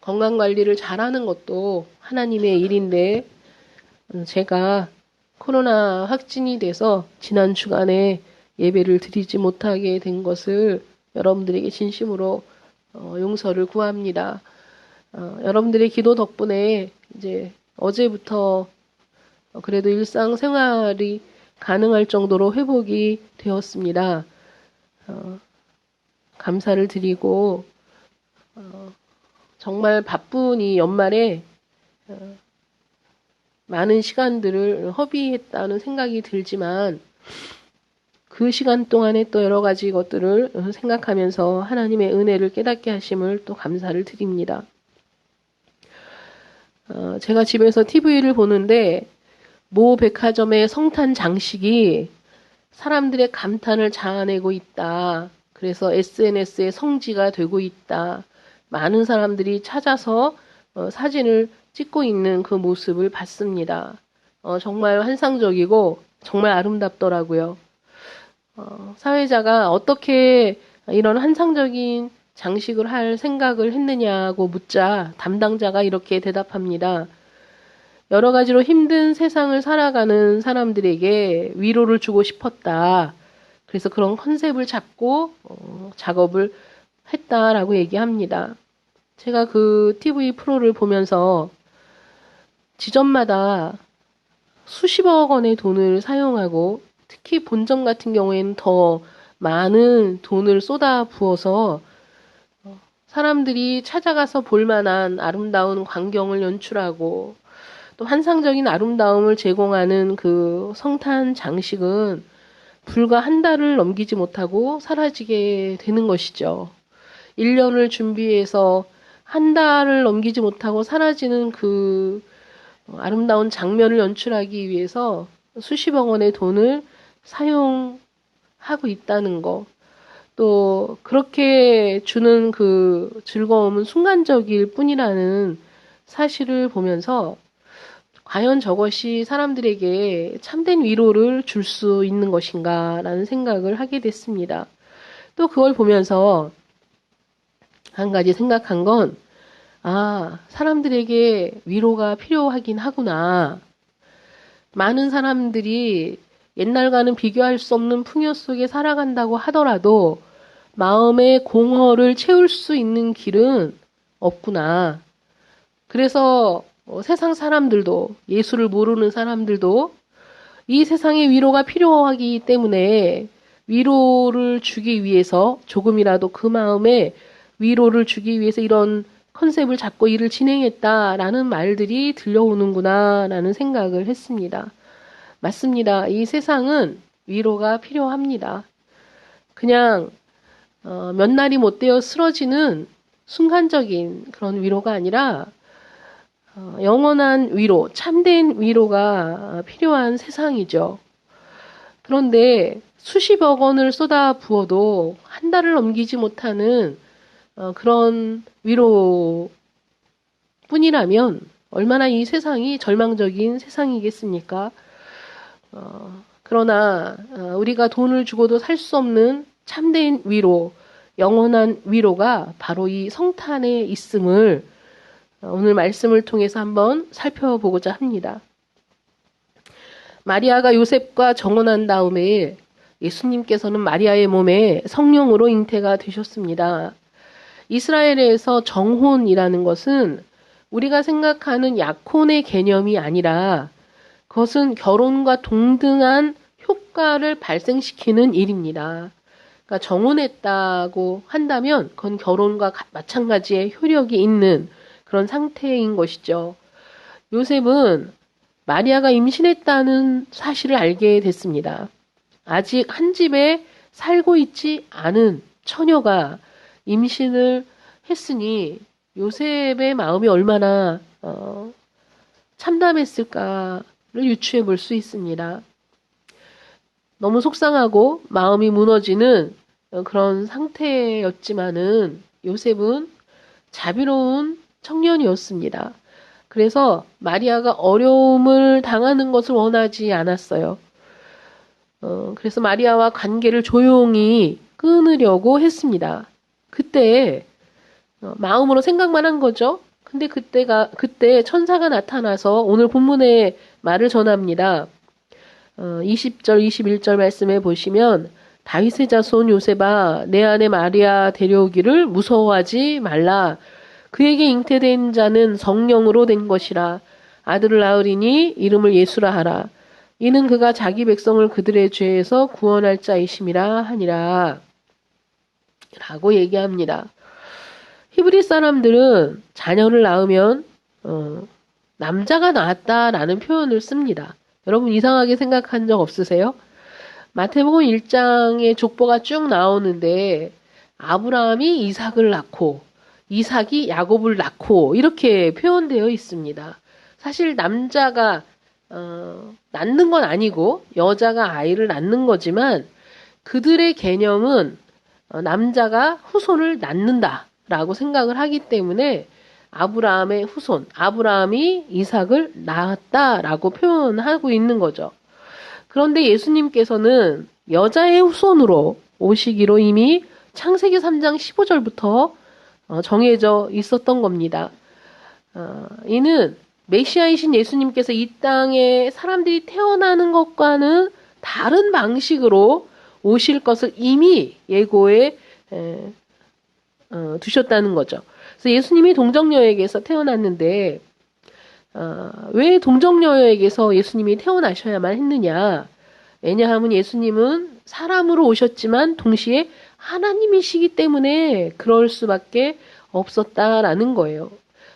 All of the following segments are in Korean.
건강관리를 잘하는 것도 하나님의 일인데, 제가 코로나 확진이 돼서 지난 주간에 예배를 드리지 못하게 된 것을 여러분들에게 진심으로 용서를 구합니다. 여러분들의 기도 덕분에 이제 어제부터 그래도 일상생활이 가능할 정도로 회복이 되었습니다. 감사를 드리고 정말 바쁜 이 연말에 많은 시간들을 허비했다는 생각이 들지만 그 시간 동안에 또 여러 가지 것들을 생각하면서 하나님의 은혜를 깨닫게 하심을 또 감사를 드립니다. 제가 집에서 TV를 보는데 모 백화점의 성탄 장식이 사람들의 감탄을 자아내고 있다. 그래서 SNS의 성지가 되고 있다. 많은 사람들이 찾아서 사진을 찍고 있는 그 모습을 봤습니다. 정말 환상적이고 정말 아름답더라고요. 사회자가 어떻게 이런 환상적인 장식을 할 생각을 했느냐고 묻자 담당자가 이렇게 대답합니다. 여러 가지로 힘든 세상을 살아가는 사람들에게 위로를 주고 싶었다. 그래서 그런 컨셉을 잡고 작업을 했다라고 얘기합니다. 제가 그 TV 프로를 보면서 지점마다 수십억 원의 돈을 사용하고 특히 본점 같은 경우에는 더 많은 돈을 쏟아 부어서 사람들이 찾아가서 볼 만한 아름다운 광경을 연출하고 또 환상적인 아름다움을 제공하는 그 성탄 장식은 불과 한 달을 넘기지 못하고 사라지게 되는 것이죠. 1년을 준비해서 한 달을 넘기지 못하고 사라지는 그 아름다운 장면을 연출하기 위해서 수십억 원의 돈을 사용하고 있다는 거. 또 그렇게 주는 그 즐거움은 순간적일 뿐이라는 사실을 보면서 과연 저것이 사람들에게 참된 위로를 줄 수 있는 것인가라는 생각을 하게 됐습니다. 또 그걸 보면서 한 가지 생각한 건, 사람들에게 위로가 필요하긴 하구나. 많은 사람들이 옛날과는 비교할 수 없는 풍요 속에 살아간다고 하더라도 마음의 공허를 채울 수 있는 길은 없구나. 그래서 세상 사람들도, 예수를 모르는 사람들도 이 세상에 위로가 필요하기 때문에 위로를 주기 위해서 조금이라도 그 마음에 위로를 주기 위해서 이런 컨셉을 잡고 일을 진행했다라는 말들이 들려오는구나라는 생각을 했습니다. 맞습니다. 이 세상은 위로가 필요합니다. 그냥 몇 날이 못 되어 쓰러지는 순간적인 그런 위로가 아니라 영원한 위로, 참된 위로가 필요한 세상이죠. 그런데 수십억 원을 쏟아 부어도 한 달을 넘기지 못하는 그런 위로뿐이라면 얼마나 이 세상이 절망적인 세상이겠습니까? 그러나 우리가 돈을 주고도 살 수 없는 참된 위로, 영원한 위로가 바로 이 성탄에 있음을 오늘 말씀을 통해서 한번 살펴보고자 합니다. 마리아가 요셉과 정혼한 다음에 예수님께서는 마리아의 몸에 성령으로 잉태가 되셨습니다. 이스라엘에서 정혼이라는 것은 우리가 생각하는 약혼의 개념이 아니라 그것은 결혼과 동등한 효과를 발생시키는 일입니다. 그러니까 정혼했다고 한다면 그건 결혼과 마찬가지의 효력이 있는 그런 상태인 것이죠. 요셉은 마리아가 임신했다는 사실을 알게 됐습니다. 아직 한 집에 살고 있지 않은 처녀가 임신을 했으니 요셉의 마음이 얼마나 참담했을까를 유추해 볼 수 있습니다. 너무 속상하고 마음이 무너지는 그런 상태였지만은 요셉은 자비로운 청년이었습니다. 그래서 마리아가 어려움을 당하는 것을 원하지 않았어요. 그래서 마리아와 관계를 조용히 끊으려고 했습니다. 그때 마음으로 생각만 한 거죠. 근데 그때 천사가 나타나서 오늘 본문의 말을 전합니다. 20절, 21절 말씀에 보시면 다윗의 자손 요셉아 내 아내 마리아 데려오기를 무서워하지 말라. 그에게 잉태된 자는 성령으로 된 것이라. 아들을 낳으리니 이름을 예수라 하라. 이는 그가 자기 백성을 그들의 죄에서 구원할 자이심이라 하니라. 라고 얘기합니다. 히브리 사람들은 자녀를 낳으면 남자가 낳았다라는 표현을 씁니다. 여러분 이상하게 생각한 적 없으세요? 마태복음 1장에 족보가 쭉 나오는데 아브라함이 이삭을 낳고 이삭이 야곱을 낳고 이렇게 표현되어 있습니다. 사실 남자가 낳는 건 아니고 여자가 아이를 낳는 거지만 그들의 개념은 남자가 후손을 낳는다라고 생각을 하기 때문에 아브라함의 후손, 아브라함이 이삭을 낳았다라고 표현하고 있는 거죠. 그런데 예수님께서는 여자의 후손으로 오시기로 이미 창세기 3장 15절부터 정해져 있었던 겁니다. 이는 메시아이신 예수님께서 이 땅에 사람들이 태어나는 것과는 다른 방식으로 오실 것을 이미 예고해 두셨다는 거죠. 그래서 예수님이 동정녀에게서 태어났는데 왜 동정녀에게서 예수님이 태어나셔야만 했느냐? 왜냐하면 예수님은 사람으로 오셨지만 동시에 하나님이시기 때문에 그럴 수밖에 없었다라는 거예요.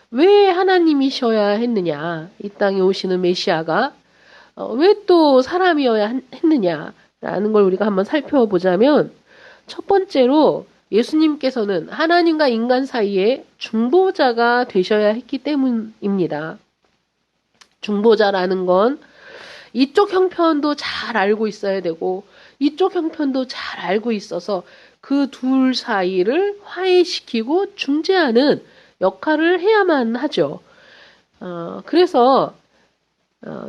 왜 하나님이셔야 했느냐? 이 땅에 오시는 메시아가 왜 또 사람이어야 했느냐라는 걸 우리가 한번 살펴보자면 첫 번째로 예수님께서는 하나님과 인간 사이에 중보자가 되셔야 했기 때문입니다. 중보자라는 건 이쪽 형편도 잘 알고 있어야 되고 이쪽 형편도 잘 알고 있어서 그 둘 사이를 화해시키고 중재하는 역할을 해야만 하죠. 그래서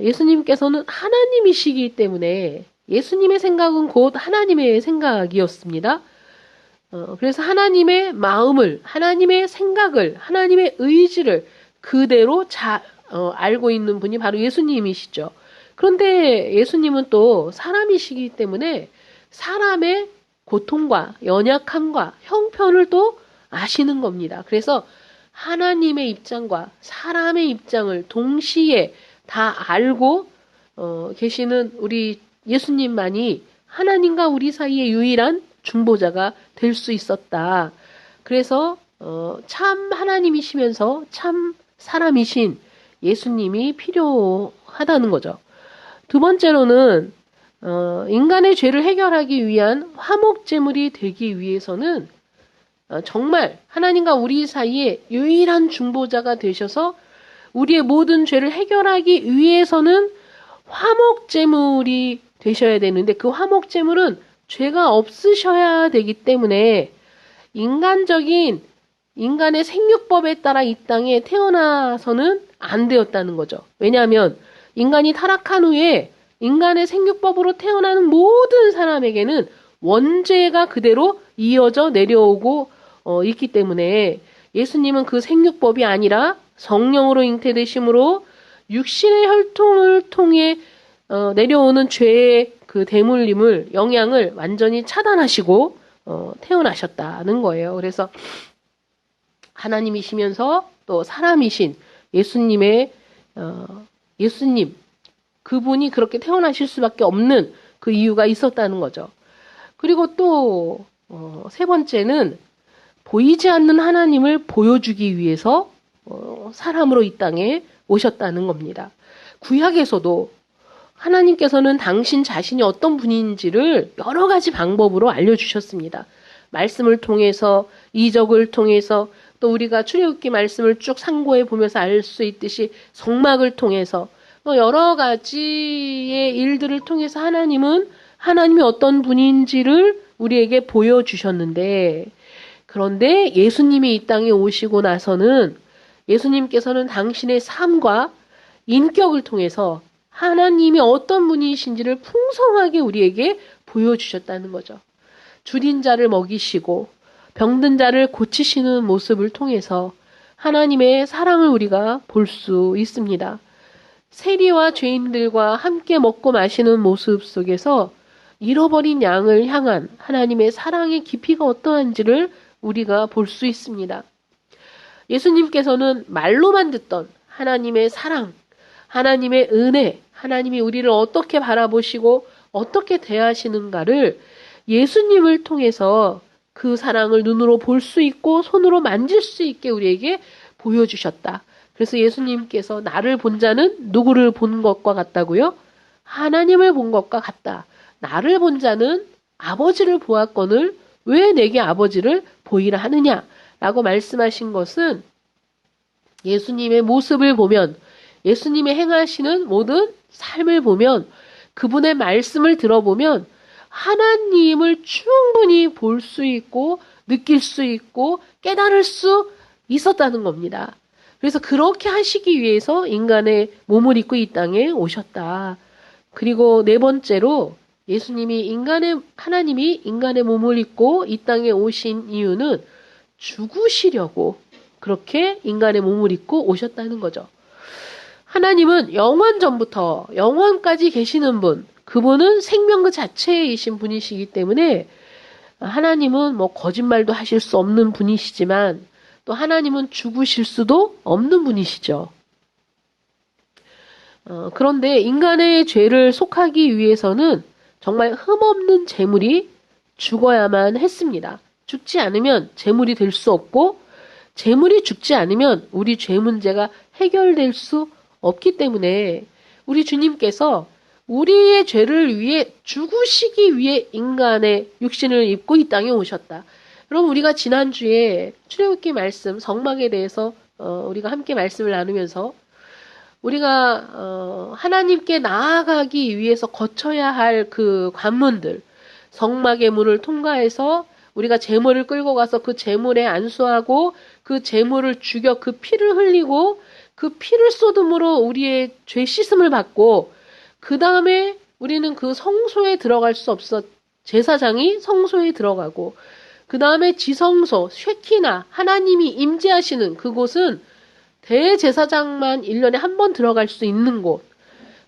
예수님께서는 하나님이시기 때문에 예수님의 생각은 곧 하나님의 생각이었습니다. 그래서 하나님의 마음을, 하나님의 생각을, 하나님의 의지를 그대로 알고 있는 분이 바로 예수님이시죠. 그런데 예수님은 또 사람이시기 때문에 사람의 고통과 연약함과 형편을 또 아시는 겁니다. 그래서 하나님의 입장과 사람의 입장을 동시에 다 알고 계시는 우리 예수님만이 하나님과 우리 사이의 유일한 중보자가 될 수 있었다. 그래서 참 하나님이시면서 참 사람이신 예수님이 필요하다는 거죠. 두 번째로는 인간의 죄를 해결하기 위한 화목제물이 되기 위해서는 정말 하나님과 우리 사이에 유일한 중보자가 되셔서 우리의 모든 죄를 해결하기 위해서는 화목제물이 되셔야 되는데 그 화목제물은 죄가 없으셔야 되기 때문에 인간의 생육법에 따라 이 땅에 태어나서는 안 되었다는 거죠. 왜냐하면 인간이 타락한 후에 인간의 생육법으로 태어나는 모든 사람에게는 원죄가 그대로 이어져 내려오고 있기 때문에 예수님은 그 생육법이 아니라 성령으로 잉태되심으로 육신의 혈통을 통해 내려오는 죄의 그 대물림을 영향을 완전히 차단하시고 태어나셨다는 거예요. 그래서 하나님이시면서 또 사람이신 예수님 그분이 그렇게 태어나실 수밖에 없는 그 이유가 있었다는 거죠. 그리고 또 세 번째는 보이지 않는 하나님을 보여주기 위해서 사람으로 이 땅에 오셨다는 겁니다. 구약에서도 하나님께서는 당신 자신이 어떤 분인지를 여러 가지 방법으로 알려주셨습니다. 말씀을 통해서, 이적을 통해서, 또 우리가 출애굽기 말씀을 쭉 상고해 보면서 알 수 있듯이 성막을 통해서 여러 가지의 일들을 통해서 하나님이 어떤 분인지를 우리에게 보여주셨는데, 그런데 예수님이 이 땅에 오시고 나서는 예수님께서는 당신의 삶과 인격을 통해서 하나님이 어떤 분이신지를 풍성하게 우리에게 보여주셨다는 거죠. 줄인 자를 먹이시고 병든 자를 고치시는 모습을 통해서 하나님의 사랑을 우리가 볼 수 있습니다. 세리와 죄인들과 함께 먹고 마시는 모습 속에서 잃어버린 양을 향한 하나님의 사랑의 깊이가 어떠한지를 우리가 볼 수 있습니다. 예수님께서는 말로만 듣던 하나님의 사랑, 하나님의 은혜, 하나님이 우리를 어떻게 바라보시고 어떻게 대하시는가를 예수님을 통해서 그 사랑을 눈으로 볼 수 있고 손으로 만질 수 있게 우리에게 보여주셨다. 그래서 예수님께서 나를 본 자는 누구를 본 것과 같다고요? 하나님을 본 것과 같다. 나를 본 자는 아버지를 보았거늘 왜 내게 아버지를 보이라 하느냐? 라고 말씀하신 것은 예수님의 모습을 보면, 예수님의 행하시는 모든 삶을 보면, 그분의 말씀을 들어보면 하나님을 충분히 볼 수 있고 느낄 수 있고 깨달을 수 있었다는 겁니다. 그래서 그렇게 하시기 위해서 인간의 몸을 입고 이 땅에 오셨다. 그리고 네 번째로 하나님이 인간의 몸을 입고 이 땅에 오신 이유는 죽으시려고 그렇게 인간의 몸을 입고 오셨다는 거죠. 하나님은 영원 전부터 영원까지 계시는 분, 그분은 생명 그 자체이신 분이시기 때문에 하나님은 뭐 거짓말도 하실 수 없는 분이시지만 또 하나님은 죽으실 수도 없는 분이시죠. 그런데 인간의 죄를 속하기 위해서는 정말 흠없는 제물이 죽어야만 했습니다. 죽지 않으면 제물이 될 수 없고 제물이 죽지 않으면 우리 죄 문제가 해결될 수 없기 때문에 우리 주님께서 우리의 죄를 위해 죽으시기 위해 인간의 육신을 입고 이 땅에 오셨다. 여러분 우리가 지난주에 출애굽기 말씀 성막에 대해서 우리가 함께 말씀을 나누면서 우리가 하나님께 나아가기 위해서 거쳐야 할 그 관문들, 성막의 문을 통과해서 우리가 제물을 끌고 가서 그 제물에 안수하고 그 제물을 죽여 그 피를 흘리고 그 피를 쏟음으로 우리의 죄 씻음을 받고 그 다음에 우리는 그 성소에 들어갈 수 없어. 제사장이 성소에 들어가고 그 다음에 지성소, 쉐키나 하나님이 임재하시는 그곳은 대제사장만 1년에 한 번 들어갈 수 있는 곳.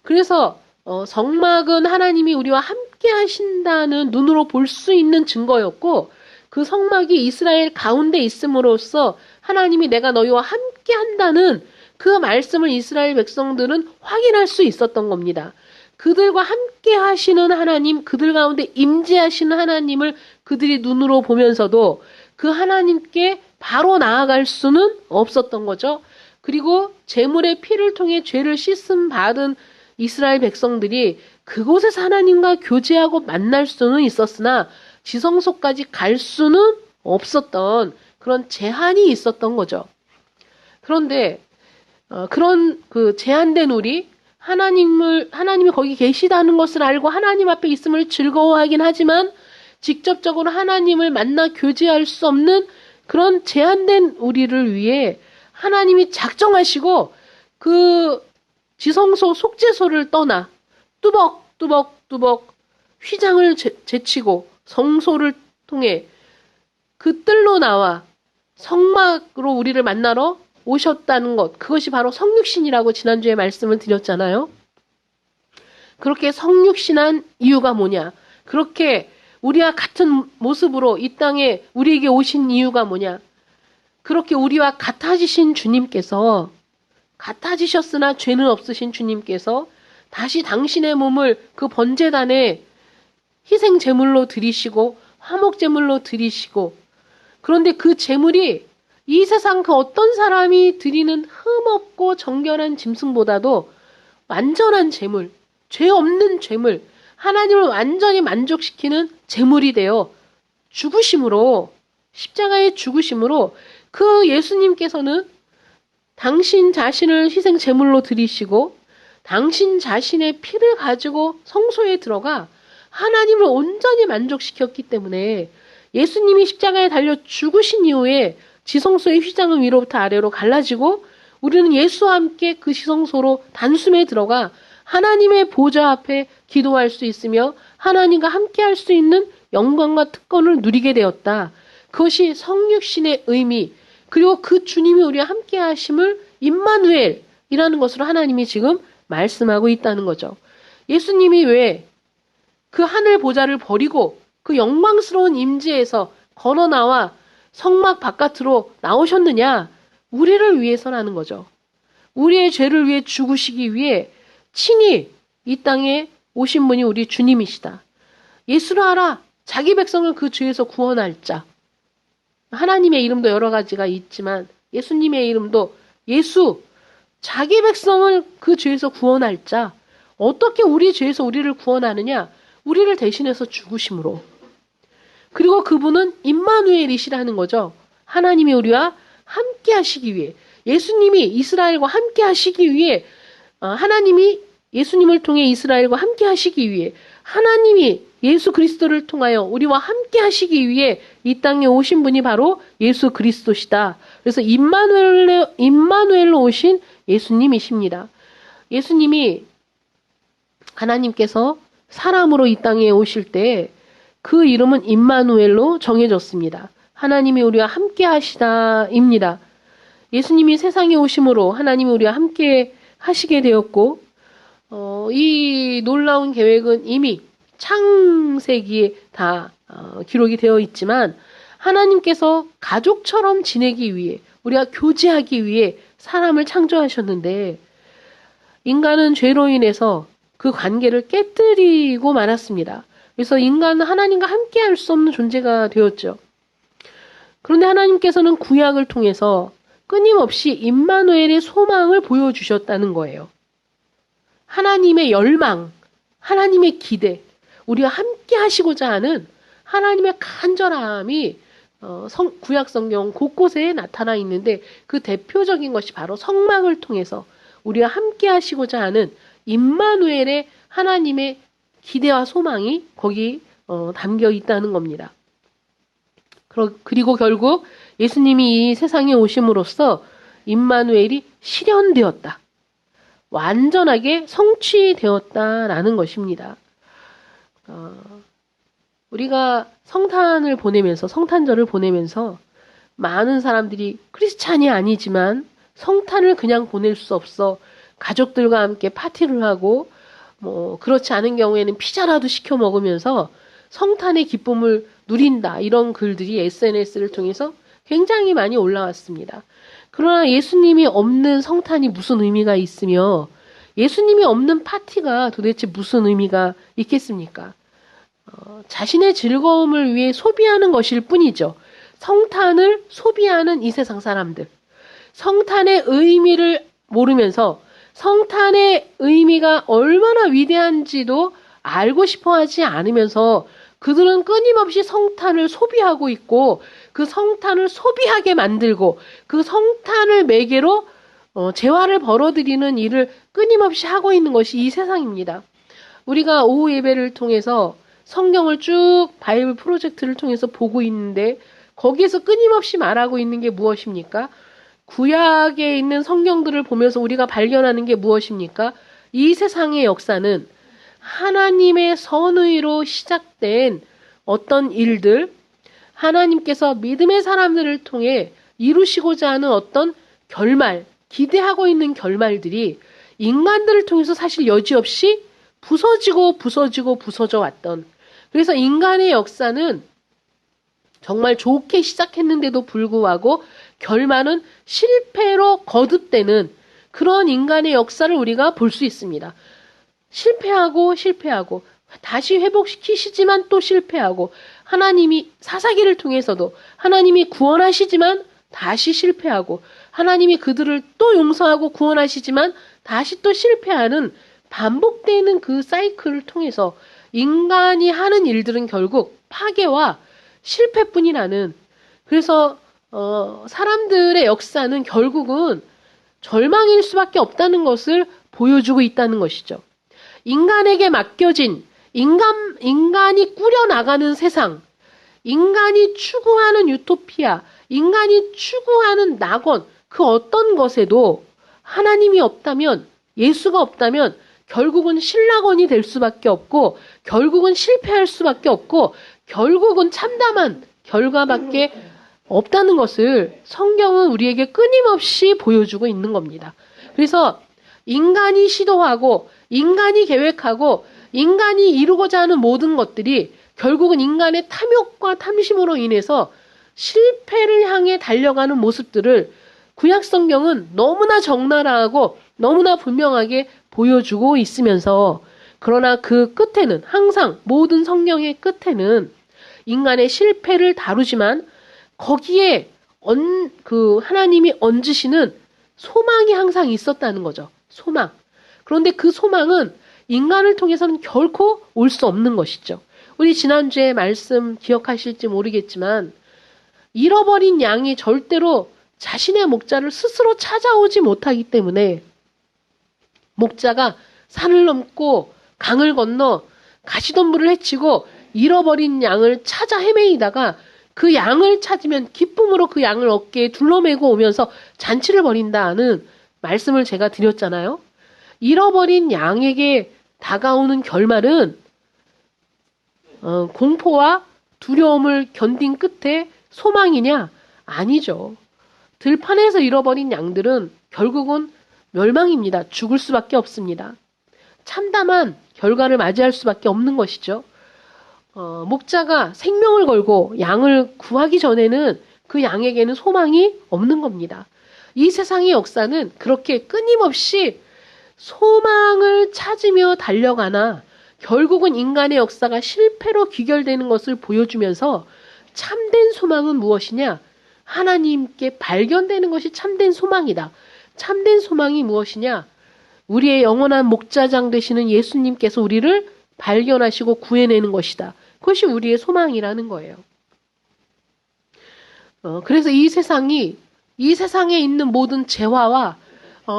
그래서 성막은 하나님이 우리와 함께 하신다는 눈으로 볼 수 있는 증거였고 그 성막이 이스라엘 가운데 있음으로써 하나님이 내가 너희와 함께 한다는 그 말씀을 이스라엘 백성들은 확인할 수 있었던 겁니다. 그들과 함께 하시는 하나님, 그들 가운데 임재하시는 하나님을 그들이 눈으로 보면서도 그 하나님께 바로 나아갈 수는 없었던 거죠. 그리고 제물의 피를 통해 죄를 씻음 받은 이스라엘 백성들이 그곳에서 하나님과 교제하고 만날 수는 있었으나 지성소까지 갈 수는 없었던 그런 제한이 있었던 거죠. 그런데 그런 그 제한된 우리 하나님이 거기 계시다는 것을 알고 하나님 앞에 있음을 즐거워하긴 하지만 직접적으로 하나님을 만나 교제할 수 없는 그런 제한된 우리를 위해 하나님이 작정하시고 그 지성소 속죄소를 떠나 뚜벅뚜벅 휘장을 제치고 성소를 통해 그 뜰로 나와 성막으로 우리를 만나러 오셨다는 것, 그것이 바로 성육신이라고 지난주에 말씀을 드렸잖아요. 그렇게 성육신한 이유가 뭐냐? 그렇게 우리와 같은 모습으로 이 땅에 우리에게 오신 이유가 뭐냐? 그렇게 우리와 같아지신 주님께서, 같아지셨으나 죄는 없으신 주님께서 다시 당신의 몸을 그 번제단에 희생 제물로 드리시고 화목 제물로 드리시고, 그런데 그 제물이 이 세상 그 어떤 사람이 드리는 흠없고 정결한 짐승보다도 완전한 제물, 죄 없는 제물, 하나님을 완전히 만족시키는 제물이 되어 죽으심으로, 십자가의 죽으심으로 그 예수님께서는 당신 자신을 희생 제물로 드리시고 당신 자신의 피를 가지고 성소에 들어가 하나님을 온전히 만족시켰기 때문에 예수님이 십자가에 달려 죽으신 이후에 지성소의 휘장은 위로부터 아래로 갈라지고 우리는 예수와 함께 그 지성소로 단숨에 들어가 하나님의 보좌 앞에 기도할 수 있으며 하나님과 함께 할 수 있는 영광과 특권을 누리게 되었다. 그것이 성육신의 의미, 그리고 그 주님이 우리와 함께 하심을 임마누엘이라는 것으로 하나님이 지금 말씀하고 있다는 거죠. 예수님이 왜 그 하늘 보좌를 버리고 그 영광스러운 임재에서 걸어 나와 성막 바깥으로 나오셨느냐? 우리를 위해서라는 거죠. 우리의 죄를 위해 죽으시기 위해 친히 이 땅에 오신 분이 우리 주님이시다. 예수를 알아. 자기 백성을 그 죄에서 구원할 자. 하나님의 이름도 여러 가지가 있지만 예수님의 이름도 예수. 자기 백성을 그 죄에서 구원할 자. 어떻게 우리 죄에서 우리를 구원하느냐? 우리를 대신해서 죽으심으로. 그리고 그분은 임마누엘이시라는 거죠. 하나님이 우리와 함께 하시기 위해, 예수님이 이스라엘과 함께 하시기 위해, 하나님이 예수님을 통해 이스라엘과 함께 하시기 위해, 하나님이 예수 그리스도를 통하여 우리와 함께 하시기 위해 이 땅에 오신 분이 바로 예수 그리스도시다. 그래서 임마누엘로 오신 예수님이십니다. 예수님이 하나님께서 사람으로 이 땅에 오실 때 그 이름은 임마누엘로 정해졌습니다. 하나님이 우리와 함께 하시다입니다. 예수님이 세상에 오심으로 하나님이 우리와 함께 하시게 되었고, 이 놀라운 계획은 이미 창세기에 다 기록이 되어 있지만, 하나님께서 가족처럼 지내기 위해, 우리가 교제하기 위해 사람을 창조하셨는데, 인간은 죄로 인해서 그 관계를 깨뜨리고 말았습니다. 그래서 인간은 하나님과 함께 할 수 없는 존재가 되었죠. 그런데 하나님께서는 구약을 통해서 끊임없이 임마누엘의 소망을 보여주셨다는 거예요. 하나님의 열망, 하나님의 기대, 우리와 함께 하시고자 하는 하나님의 간절함이 구약 성경 곳곳에 나타나 있는데 그 대표적인 것이 바로 성막을 통해서 우리와 함께 하시고자 하는 임마누엘의 하나님의 기대와 소망이 거기 담겨 있다는 겁니다. 그리고 결국 예수님이 이 세상에 오심으로써 임마누엘이 실현되었다. 완전하게 성취되었다라는 것입니다. 우리가 성탄을 보내면서, 성탄절을 보내면서 많은 사람들이 크리스찬이 아니지만 성탄을 그냥 보낼 수 없어 가족들과 함께 파티를 하고 그렇지 않은 경우에는 피자라도 시켜 먹으면서 성탄의 기쁨을 누린다. 이런 글들이 SNS를 통해서 굉장히 많이 올라왔습니다. 그러나 예수님이 없는 성탄이 무슨 의미가 있으며 예수님이 없는 파티가 도대체 무슨 의미가 있겠습니까? 자신의 즐거움을 위해 소비하는 것일 뿐이죠. 성탄을 소비하는 이 세상 사람들. 성탄의 의미를 모르면서 성탄의 의미가 얼마나 위대한지도 알고 싶어 하지 않으면서 그들은 끊임없이 성탄을 소비하고 있고 그 성탄을 소비하게 만들고 그 성탄을 매개로 재화를 벌어들이는 일을 끊임없이 하고 있는 것이 이 세상입니다. 우리가 오후 예배를 통해서 성경을 쭉 바이블 프로젝트를 통해서 보고 있는데 거기에서 끊임없이 말하고 있는 게 무엇입니까? 구약에 있는 성경들을 보면서 우리가 발견하는 게 무엇입니까? 이 세상의 역사는 하나님의 선의로 시작된 어떤 일들, 하나님께서 믿음의 사람들을 통해 이루시고자 하는 어떤 결말, 기대하고 있는 결말들이 인간들을 통해서 사실 여지없이 부서져 왔던, 그래서 인간의 역사는 정말 좋게 시작했는데도 불구하고 결말은 실패로 거듭되는 그런 인간의 역사를 우리가 볼 수 있습니다. 실패하고 다시 회복시키시지만 또 실패하고 하나님이 사사기를 통해서도 하나님이 구원하시지만 다시 실패하고 하나님이 그들을 또 용서하고 구원하시지만 다시 또 실패하는 반복되는 그 사이클을 통해서 인간이 하는 일들은 결국 파괴와 실패뿐이라는, 그래서 사람들의 역사는 결국은 절망일 수밖에 없다는 것을 보여주고 있다는 것이죠. 인간에게 맡겨진 인간이 꾸려나가는 세상, 인간이 추구하는 유토피아, 인간이 추구하는 낙원, 그 어떤 것에도 하나님이 없다면, 예수가 없다면 결국은 신락원이 될 수밖에 없고 결국은 실패할 수밖에 없고 결국은 참담한 결과밖에 없다는 것을 성경은 우리에게 끊임없이 보여주고 있는 겁니다. 그래서 인간이 시도하고 인간이 계획하고 인간이 이루고자 하는 모든 것들이 결국은 인간의 탐욕과 탐심으로 인해서 실패를 향해 달려가는 모습들을 구약 성경은 너무나 적나라하고 너무나 분명하게 보여주고 있으면서, 그러나 그 끝에는 항상 모든 성경의 끝에는 인간의 실패를 다루지만 거기에 하나님이 얹으시는 소망이 항상 있었다는 거죠. 소망. 그런데 그 소망은 인간을 통해서는 결코 올 수 없는 것이죠. 우리 지난주에 말씀 기억하실지 모르겠지만 잃어버린 양이 절대로 자신의 목자를 스스로 찾아오지 못하기 때문에 목자가 산을 넘고 강을 건너 가시덤불을 헤치고 잃어버린 양을 찾아 헤매이다가 그 양을 찾으면 기쁨으로 그 양을 어깨에 둘러매고 오면서 잔치를 벌인다는 말씀을 제가 드렸잖아요. 잃어버린 양에게 다가오는 결말은 공포와 두려움을 견딘 끝에 소망이냐? 아니죠. 들판에서 잃어버린 양들은 결국은 멸망입니다. 죽을 수밖에 없습니다. 참담한 결과를 맞이할 수밖에 없는 것이죠. 목자가 생명을 걸고 양을 구하기 전에는 그 양에게는 소망이 없는 겁니다. 이 세상의 역사는 그렇게 끊임없이 소망을 찾으며 달려가나 결국은 인간의 역사가 실패로 귀결되는 것을 보여주면서 참된 소망은 무엇이냐? 하나님께 발견되는 것이 참된 소망이다. 참된 소망이 무엇이냐? 우리의 영원한 목자장 되시는 예수님께서 우리를 발견하시고 구해내는 것이다. 그것이 우리의 소망이라는 거예요. 그래서 이 세상에 있는 모든 재화와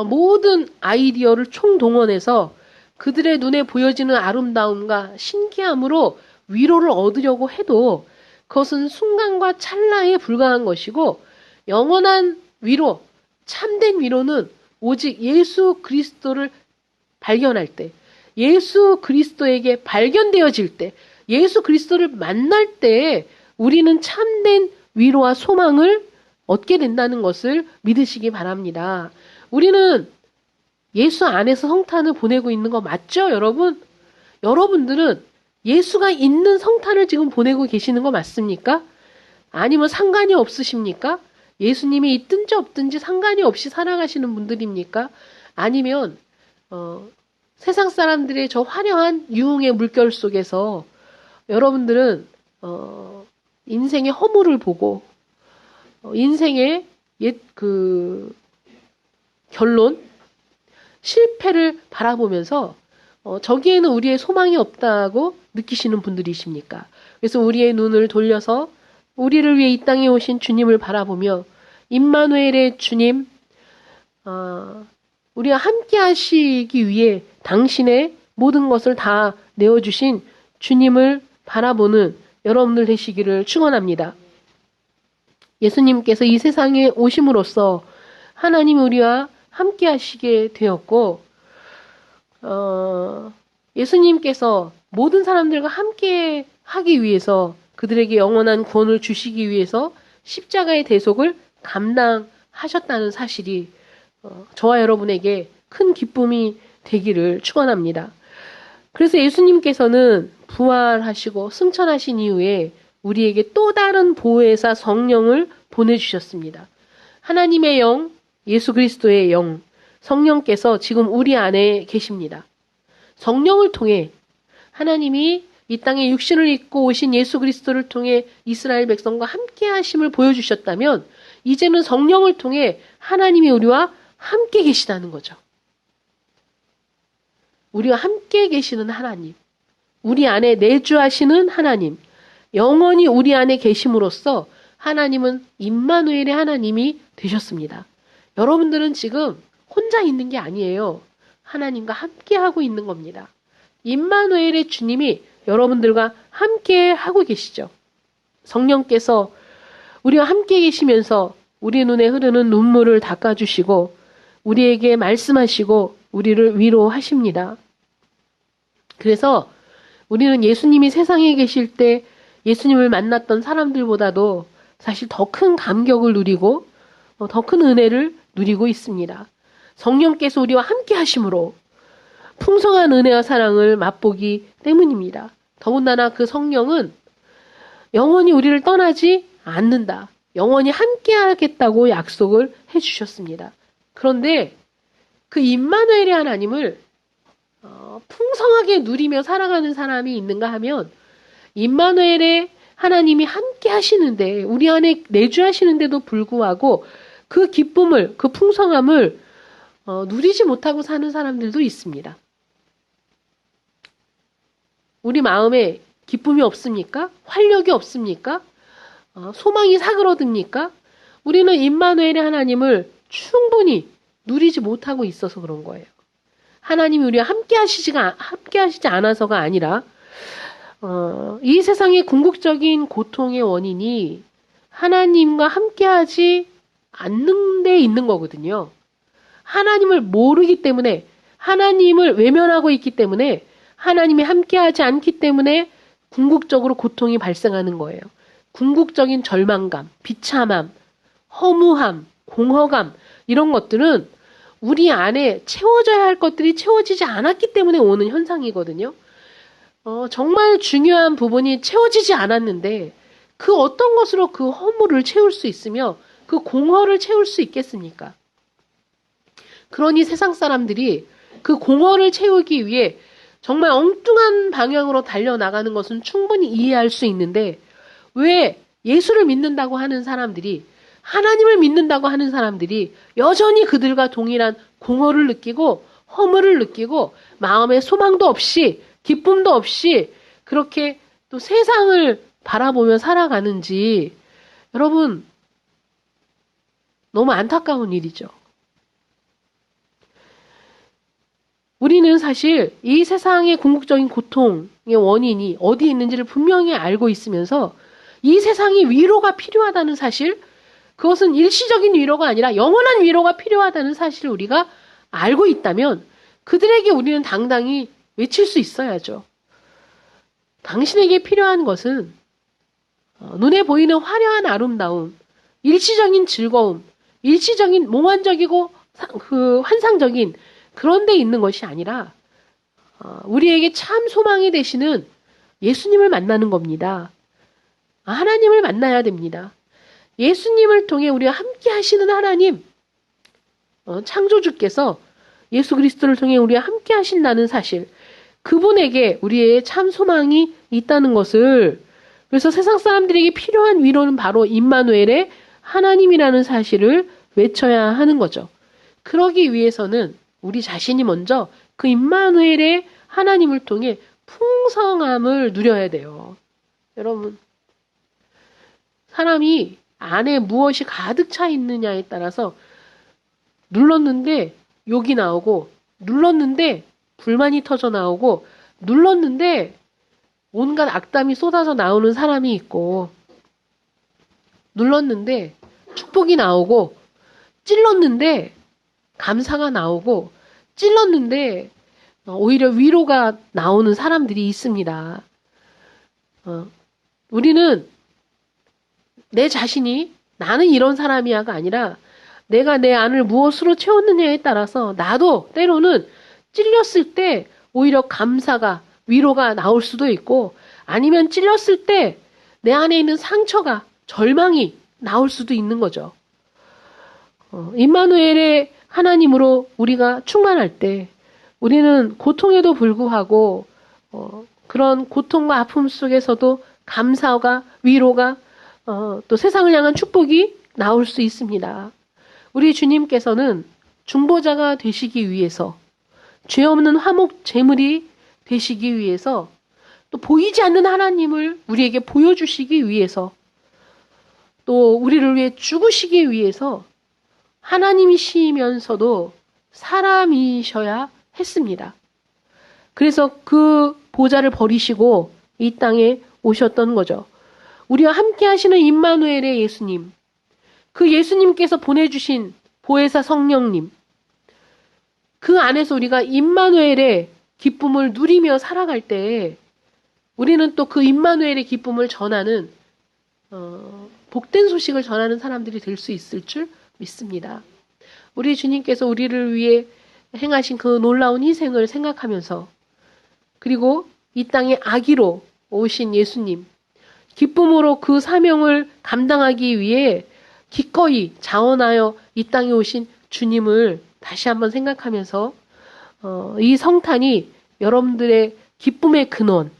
모든 아이디어를 총동원해서 그들의 눈에 보여지는 아름다움과 신기함으로 위로를 얻으려고 해도 그것은 순간과 찰나에 불과한 것이고, 영원한 위로, 참된 위로는 오직 예수 그리스도를 발견할 때, 예수 그리스도에게 발견되어질 때, 예수 그리스도를 만날 때 우리는 참된 위로와 소망을 얻게 된다는 것을 믿으시기 바랍니다. 우리는 예수 안에서 성탄을 보내고 있는 거 맞죠, 여러분? 여러분들은 예수가 있는 성탄을 지금 보내고 계시는 거 맞습니까? 아니면 상관이 없으십니까? 예수님이 있든지 없든지 상관이 없이 살아가시는 분들입니까? 아니면 세상 사람들의 저 화려한 유흥의 물결 속에서 여러분들은 인생의 허물을 보고 인생의 결론, 실패를 바라보면서 저기에는 우리의 소망이 없다고 느끼시는 분들이십니까? 그래서 우리의 눈을 돌려서 우리를 위해 이 땅에 오신 주님을 바라보며 임마누엘의 주님, 우리와 함께 하시기 위해 당신의 모든 것을 다 내어주신 주님을 바라보는 여러분들 되시기를 축원합니다. 예수님께서 이 세상에 오심으로써 하나님이 우리와 함께 하시게 되었고, 예수님께서 모든 사람들과 함께 하기 위해서 그들에게 영원한 구원을 주시기 위해서 십자가의 대속을 감당하셨다는 사실이 저와 여러분에게 큰 기쁨이 되기를 축원합니다. 그래서 예수님께서는 부활하시고 승천하신 이후에 우리에게 또 다른 보혜사 성령을 보내주셨습니다. 하나님의 영, 예수 그리스도의 영, 성령께서 지금 우리 안에 계십니다. 성령을 통해 하나님이 이 땅에 육신을 입고 오신 예수 그리스도를 통해 이스라엘 백성과 함께 하심을 보여주셨다면 이제는 성령을 통해 하나님이 우리와 함께 계시다는 거죠. 우리와 함께 계시는 하나님, 우리 안에 내주하시는 하나님, 영원히 우리 안에 계심으로써 하나님은 임마누엘의 하나님이 되셨습니다. 여러분들은 지금 혼자 있는 게 아니에요. 하나님과 함께 하고 있는 겁니다. 임마누엘의 주님이 여러분들과 함께 하고 계시죠. 성령께서 우리와 함께 계시면서 우리 눈에 흐르는 눈물을 닦아주시고 우리에게 말씀하시고 우리를 위로하십니다. 그래서 우리는 예수님이 세상에 계실 때 예수님을 만났던 사람들보다도 사실 더 큰 감격을 누리고 더 큰 은혜를 누리고 있습니다. 성령께서 우리와 함께 하심으로 풍성한 은혜와 사랑을 맛보기 때문입니다. 더군다나 그 성령은 영원히 우리를 떠나지 않는다. 영원히 함께 하겠다고 약속을 해주셨습니다. 그런데 그 임마누엘의 하나님을 풍성하게 누리며 살아가는 사람이 있는가 하면 임마누엘의 하나님이 함께 하시는데 우리 안에 내주하시는데도 불구하고 그 기쁨을 그 풍성함을 누리지 못하고 사는 사람들도 있습니다. 우리 마음에 기쁨이 없습니까? 활력이 없습니까? 소망이 사그러듭니까? 우리는 임마누엘의 하나님을 충분히 누리지 못하고 있어서 그런 거예요. 하나님이 우리와 함께 하시지 않아서가 아니라 이 세상의 궁극적인 고통의 원인이 하나님과 함께하지 않는 데 있는 거거든요. 하나님을 모르기 때문에, 하나님을 외면하고 있기 때문에, 하나님이 함께하지 않기 때문에 궁극적으로 고통이 발생하는 거예요. 궁극적인 절망감, 비참함, 허무함, 공허감 이런 것들은 우리 안에 채워져야 할 것들이 채워지지 않았기 때문에 오는 현상이거든요. 정말 중요한 부분이 채워지지 않았는데 그 어떤 것으로 그 허물을 채울 수 있으며 그 공허를 채울 수 있겠습니까? 그러니 세상 사람들이 그 공허를 채우기 위해 정말 엉뚱한 방향으로 달려나가는 것은 충분히 이해할 수 있는데 왜 예수를 믿는다고 하는 사람들이 하나님을 믿는다고 하는 사람들이 여전히 그들과 동일한 공허를 느끼고 허물을 느끼고 마음에 소망도 없이 기쁨도 없이 그렇게 또 세상을 바라보며 살아가는지 여러분 너무 안타까운 일이죠. 우리는 사실 이 세상의 궁극적인 고통의 원인이 어디 있는지를 분명히 알고 있으면서 이 세상이 위로가 필요하다는 사실, 그것은 일시적인 위로가 아니라 영원한 위로가 필요하다는 사실을 우리가 알고 있다면 그들에게 우리는 당당히 외칠 수 있어야죠. 당신에게 필요한 것은 눈에 보이는 화려한 아름다움, 일시적인 즐거움, 일시적인 몽환적이고 환상적인 그런 데 있는 것이 아니라 우리에게 참 소망이 되시는 예수님을 만나는 겁니다. 하나님을 만나야 됩니다. 예수님을 통해 우리와 함께 하시는 하나님, 창조주께서 예수 그리스도를 통해 우리와 함께 하신다는 사실, 그분에게 우리의 참 소망이 있다는 것을, 그래서 세상 사람들에게 필요한 위로는 바로 임마누엘의 하나님이라는 사실을 외쳐야 하는 거죠. 그러기 위해서는 우리 자신이 먼저 그 임마누엘의 하나님을 통해 풍성함을 누려야 돼요. 여러분, 사람이 안에 무엇이 가득 차 있느냐에 따라서 눌렀는데 욕이 나오고, 눌렀는데 불만이 터져 나오고, 눌렀는데 온갖 악담이 쏟아져 나오는 사람이 있고, 눌렀는데 축복이 나오고, 찔렀는데 감사가 나오고, 찔렀는데 오히려 위로가 나오는 사람들이 있습니다. 우리는 내 자신이 나는 이런 사람이야가 아니라 내가 내 안을 무엇으로 채웠느냐에 따라서 나도 때로는 찔렸을 때 오히려 감사가, 위로가 나올 수도 있고 아니면 찔렸을 때 내 안에 있는 상처가, 절망이 나올 수도 있는 거죠. 임마누엘의 하나님으로 우리가 충만할 때 우리는 고통에도 불구하고 그런 고통과 아픔 속에서도 감사가, 위로가 또 세상을 향한 축복이 나올 수 있습니다. 우리 주님께서는 중보자가 되시기 위해서, 죄 없는 화목 제물이 되시기 위해서, 또 보이지 않는 하나님을 우리에게 보여주시기 위해서, 또 우리를 위해 죽으시기 위해서 하나님이시면서도 사람이셔야 했습니다. 그래서 그 보좌를 버리시고 이 땅에 오셨던 거죠. 우리와 함께 하시는 임마누엘의 예수님, 그 예수님께서 보내주신 보혜사 성령님, 그 안에서 우리가 임마누엘의 기쁨을 누리며 살아갈 때 우리는 또 그 임마누엘의 기쁨을 전하는 복된 소식을 전하는 사람들이 될 수 있을 줄 믿습니다. 우리 주님께서 우리를 위해 행하신 그 놀라운 희생을 생각하면서, 그리고 이 땅에 아기로 오신 예수님, 기쁨으로 그 사명을 감당하기 위해 기꺼이 자원하여 이 땅에 오신 주님을 다시 한번 생각하면서 이 성탄이 여러분들의 기쁨의 근원,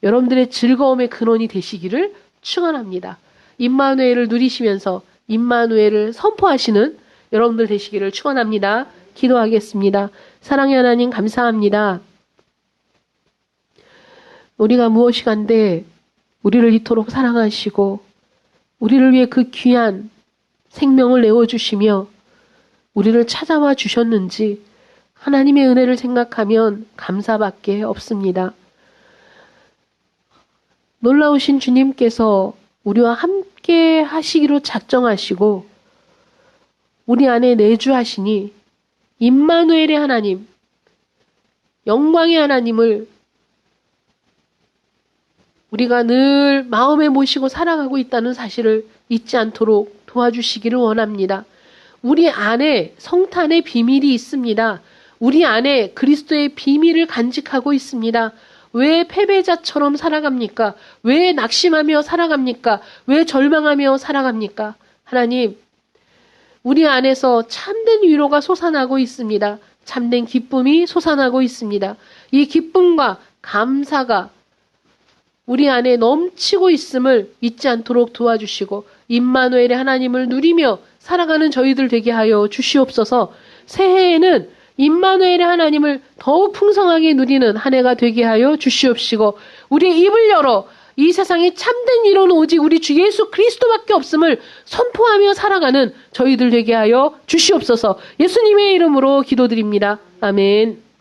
여러분들의 즐거움의 근원이 되시기를 축원합니다. 임마누엘을 누리시면서 임마누엘을 선포하시는 여러분들 되시기를 축원합니다. 기도하겠습니다. 사랑의 하나님 감사합니다. 우리가 무엇이간데 우리를 이토록 사랑하시고 우리를 위해 그 귀한 생명을 내어주시며 우리를 찾아와 주셨는지 하나님의 은혜를 생각하면 감사밖에 없습니다. 놀라우신 주님께서 우리와 함께 하시기로 작정하시고 우리 안에 내주하시니 임마누엘의 하나님, 영광의 하나님을 우리가 늘 마음에 모시고 살아가고 있다는 사실을 잊지 않도록 도와주시기를 원합니다. 우리 안에 성탄의 비밀이 있습니다. 우리 안에 그리스도의 비밀을 간직하고 있습니다. 왜 패배자처럼 살아갑니까? 왜 낙심하며 살아갑니까? 왜 절망하며 살아갑니까? 하나님, 우리 안에서 참된 위로가 솟아나고 있습니다. 참된 기쁨이 솟아나고 있습니다. 이 기쁨과 감사가 우리 안에 넘치고 있음을 잊지 않도록 도와주시고 임마누엘의 하나님을 누리며 살아가는 저희들 되게 하여 주시옵소서. 새해에는 임마누엘의 하나님을 더욱 풍성하게 누리는 한 해가 되게 하여 주시옵시고 우리의 입을 열어 이 세상에 참된 위로는 오직 우리 주 예수 그리스도밖에 없음을 선포하며 살아가는 저희들 되게 하여 주시옵소서. 예수님의 이름으로 기도드립니다. 아멘.